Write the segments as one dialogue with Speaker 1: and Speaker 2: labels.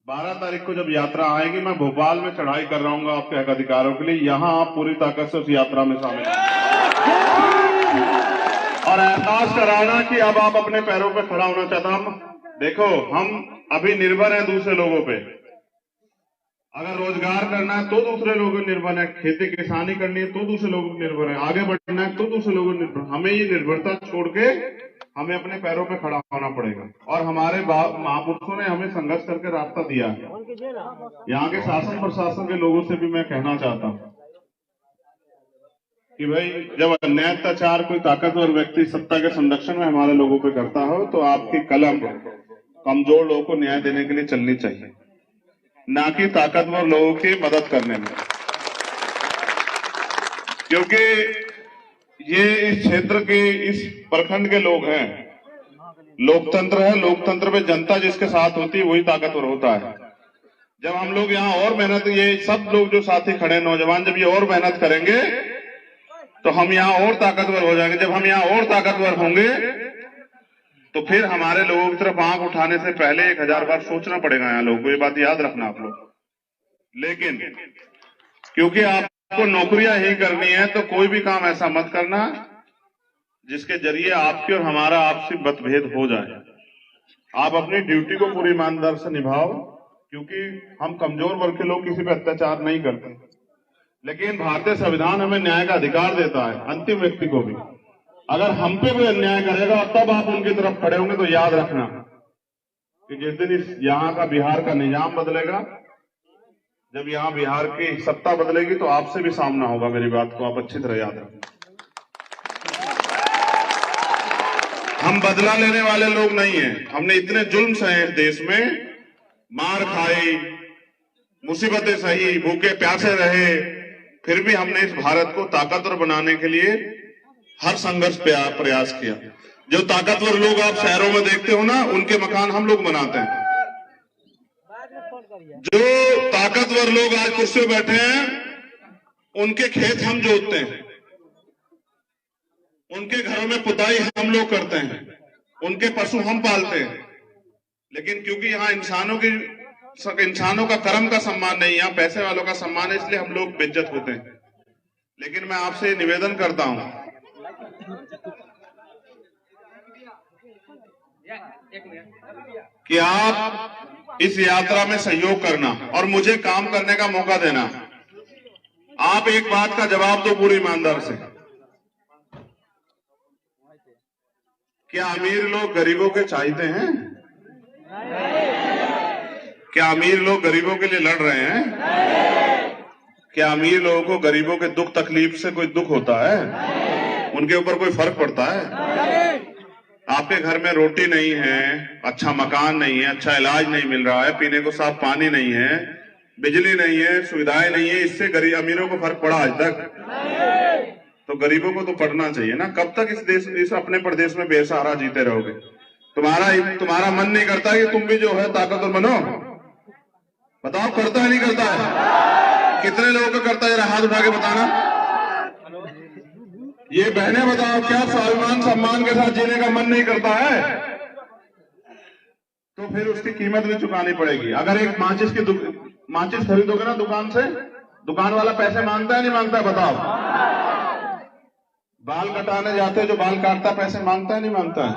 Speaker 1: 12 तारीख को जब यात्रा आएगी, मैं भोपाल में चढ़ाई कर रहा हूँ आपके हक अधिकारों के लिए। यहाँ आप पूरी ताकत से उस यात्रा में शामिल और एहसास कराना कि अब आप अपने पैरों पे खड़ा होना चाहता। हम देखो, हम अभी निर्भर हैं दूसरे लोगों पे। अगर रोजगार करना है तो दूसरे लोगों पर निर्भर है, खेती किसानी करनी है तो दूसरे लोगों पर निर्भर है, आगे बढ़ना है तो दूसरे लोगों पर निर्भर। हमें ये निर्भरता छोड़ के हमें अपने पैरों पे खड़ा होना पड़ेगा। और हमारे महापुरुषों ने हमें संघर्ष करके रास्ता दिया है। यहाँ के शासन प्रशासन के लोगों से भी मैं कहना चाहता हूँ कि भाई, जब अन्याय अत्याचार कोई ताकतवर व्यक्ति सत्ता के संरक्षण में हमारे लोगों पे करता हो, तो आपकी कलम कमजोर लोगों को न्याय देने के लिए चलनी चाहिए, ना कि ताकतवर लोगों की मदद करने में। क्योंकि ये इस क्षेत्र के, इस प्रखंड के लोग हैं। लोकतंत्र है, लोकतंत्र में जनता जिसके साथ होती है वही ताकतवर होता है। जब हम लोग यहाँ और मेहनत, ये सब लोग जो साथी खड़े नौजवान, जब ये और मेहनत करेंगे तो हम यहाँ और ताकतवर हो जाएंगे। जब हम यहाँ और ताकतवर होंगे तो फिर हमारे लोगों की तरफ आंख उठाने से पहले 1000 बार सोचना पड़ेगा यहाँ लोगों को। ये बात याद रखना आप लोग। लेकिन क्योंकि आपको नौकरियां ही करनी है, तो कोई भी काम ऐसा मत करना जिसके जरिए आपके और हमारा आपसी मतभेद हो जाए। आप अपनी ड्यूटी को पूरी ईमानदारी से निभाओ, क्योंकि हम कमजोर वर्ग के लोग किसी पे अत्याचार नहीं करते। लेकिन भारतीय संविधान हमें न्याय का अधिकार देता है, अंतिम व्यक्ति को भी। अगर हम पे कोई अन्याय करेगा और तब आप उनकी तरफ खड़े होंगे, तो याद रखना कि जिस दिन इस यहाँ का बिहार का निजाम बदलेगा, जब यहाँ बिहार की सत्ता बदलेगी, तो आपसे भी सामना होगा। मेरी बात को आप अच्छी तरह याद रखें। हम बदला लेने वाले लोग नहीं हैं। हमने इतने जुल्म सहे इस देश में, मार खाई, मुसीबतें सही, भूखे प्यासे रहे, फिर भी हमने इस भारत को ताकतवर बनाने के लिए हर संघर्ष प्रयास किया। जो ताकतवर लोग आप शहरों में देखते हो ना, उनके मकान हम लोग बनाते हैं। जो ताकतवर लोग आज कुर्सी पे बैठे हैं, उनके खेत हम जोतते हैं, उनके घरों में पुताई हम लोग करते हैं, उनके पशु हम पालते हैं। लेकिन क्योंकि यहाँ इंसानों का कर्म का सम्मान नहीं, यहाँ पैसे वालों का सम्मान है, इसलिए हम लोग बेइज्जत होते हैं। लेकिन मैं आपसे निवेदन करता हूं कि आप इस यात्रा में सहयोग करना और मुझे काम करने का मौका देना। आप एक बात का जवाब दो पूरी ईमानदार से, क्या अमीर लोग गरीबों के चाहते हैं? क्या अमीर लोग गरीबों के लिए लड़ रहे हैं? क्या अमीर लोगों को गरीबों के दुख तकलीफ से कोई दुख होता है? उनके ऊपर कोई फर्क पड़ता है? आपके घर में रोटी नहीं है, अच्छा मकान नहीं है, अच्छा इलाज नहीं मिल रहा है, पीने को साफ पानी नहीं है, बिजली नहीं है, सुविधाएं नहीं है, इससे गरीब अमीरों को फर्क पड़ा आज तक? तो गरीबों को तो पढ़ना चाहिए ना। कब तक इस अपने प्रदेश में बेसहारा जीते रहोगे? तुम्हारा मन नहीं करता कि तुम भी जो है ताकतवर बनो? बताओ, करता है नहीं करता है? कितने लोगों का करता है? जरा हाथ उठा के बताना। ये बहनें बताओ, क्या स्वाभिमान सम्मान के साथ जीने का मन नहीं करता है? तो फिर उसकी कीमत भी चुकानी पड़ेगी। अगर एक माचिस खरीदोगे ना दुकान से, दुकान वाला पैसे मांगता है नहीं मांगता है? बताओ। बाल कटाने जाते, जो बाल काटता पैसे मांगता है नहीं मांगता है?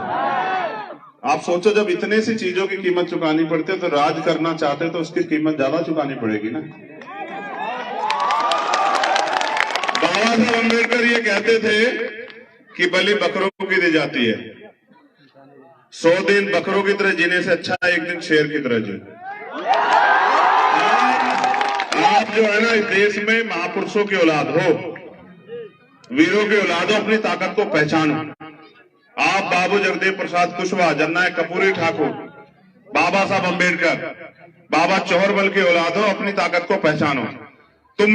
Speaker 1: आप सोचो, जब इतने सी चीजों की कीमत चुकानी पड़ती है, तो राज करना चाहते तो उसकी कीमत ज्यादा चुकानी पड़ेगी ना। बाबा साहब अम्बेडकर ये कहते थे कि बलि बकरों की दी जाती है। 100 दिन बकरों की तरह जीने से अच्छा है एक दिन शेर की तरह जी। आप जो है ना, इस देश में महापुरुषों की औलाद हो, वीरों की औलाद हो, अपनी ताकत को पहचानो। आप बाबू जगदेव प्रसाद कुशवाहा, जननायक कर्पूरी ठाकुर, बाबा साहब अम्बेडकर, बाबा चौहरमल की औलाद हो, अपनी ताकत को पहचानो। तुम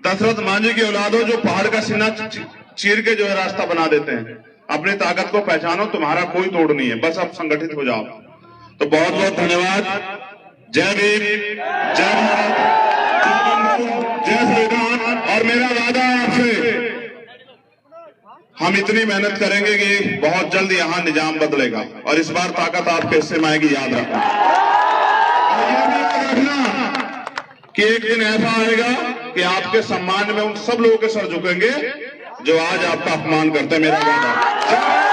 Speaker 1: दशरथ मांझी की औलाद हो, जो पहाड़ का सीना चीर के जो है रास्ता बना देते हैं। अपनी ताकत को पहचानो, तुम्हारा कोई तोड़ नहीं है, बस अब संगठित हो जाओ। तो बहुत बहुत धन्यवाद। जय भीम, जय भारत, जय संविधान। और मेरा वादा है आपसे, हम इतनी मेहनत करेंगे कि बहुत जल्द यहाँ निजाम बदलेगा और इस बार ताकत आपके हिस्से में आएगी, याद रखना। कि एक दिन ऐसा आएगा कि आपके सम्मान में उन सब लोगों के सर झुकेंगे जो आज आपका अपमान करते हैं। मेरा वादा।